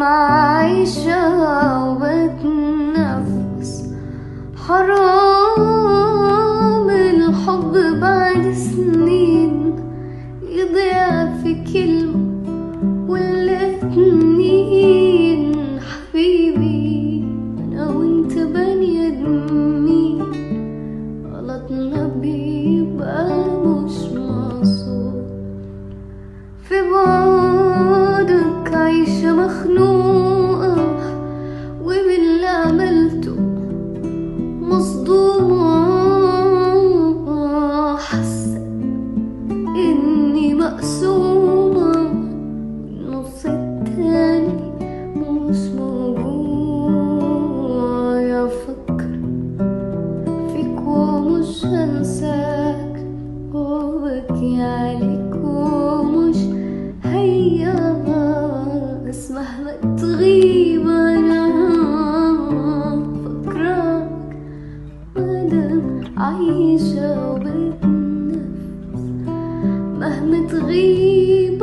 عايشة وبتنفس. حرام الحب بعد سنين يضيع في كلمة ولا اتنين. حبيبي أنا وانت بني آدمين، غلطنا بيبقى مش مقصود. في بعدك عايشة مخنوقة وباللي عملته مصدومة. حاسة إني مقسومة، النص التاني مش موجود. أفكر فيك ومش هنساك، وبكي عليك ومش بس مهما تغيب أنا فكرك مادام عايشة وبتنفس. مهما تغيب